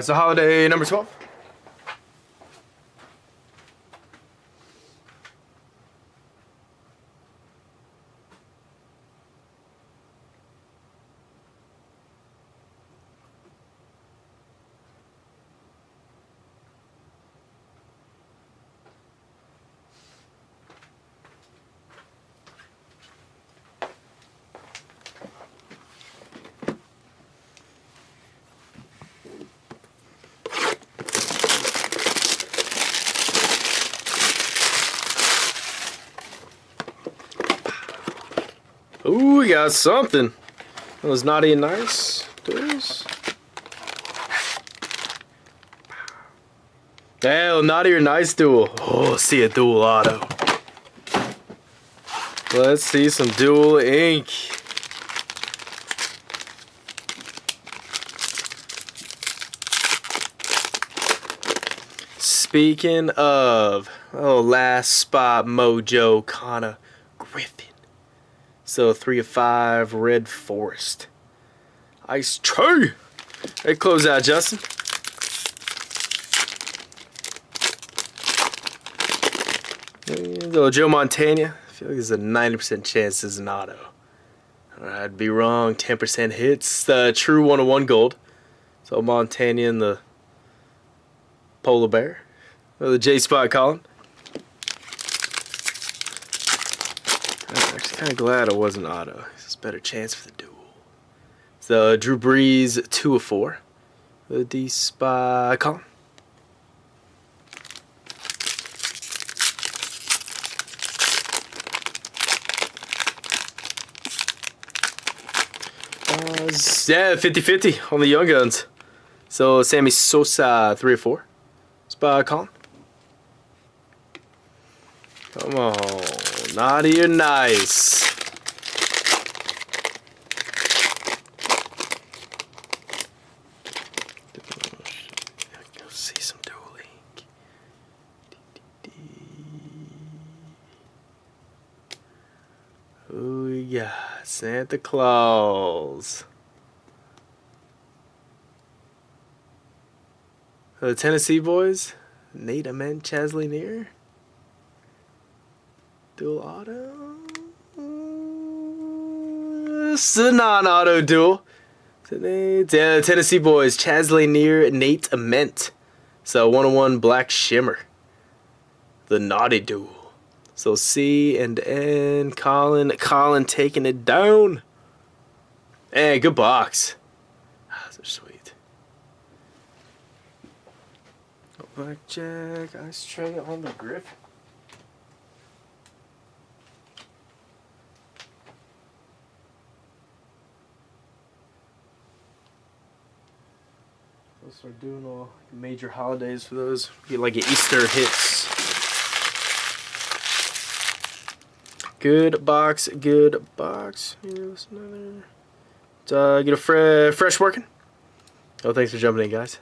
So holiday number 12. Ooh, we got something. Those naughty and nice duels. Hell, naughty or nice duel. Oh, see a dual auto. Let's see some dual ink. Speaking of, oh, last spot mojo, Connor Griffin. So 3 of 5, Red Forest. Ice True. Hey, close out, Justin. Little Joe Montana. I feel like there's a 90% chance this is an auto. I'd be wrong. 10% hits. The true 101 gold. So Montana and the Polar Bear. Or the J Spot Colin. I'm actually kind of glad it wasn't auto. It's a better chance for the duel. So Drew Brees 2 of 4. The D Spot Colin. Yeah, 50-50 on the Young Guns. So Sammy Sosa 3 of 4. Spot Colin. Come on, naughty or nice. Go see some dual ink. Who we got? Santa Claus. The Tennessee boys. Nate Ament, Chasley Near. Dual auto. It's a non-auto duel. Yeah, Tennessee boys, Chasley Near, Nate Ament. So 101 Black Shimmer. The naughty duel. So C and N. Colin taking it down. Hey, good box. Those are sweet. Blackjack, Ice Tray on the Griffin. We'll start doing all major holidays for those. Get like your Easter hits. Good box, good box. Here's another. Get a fresh working. Oh, thanks for jumping in, guys.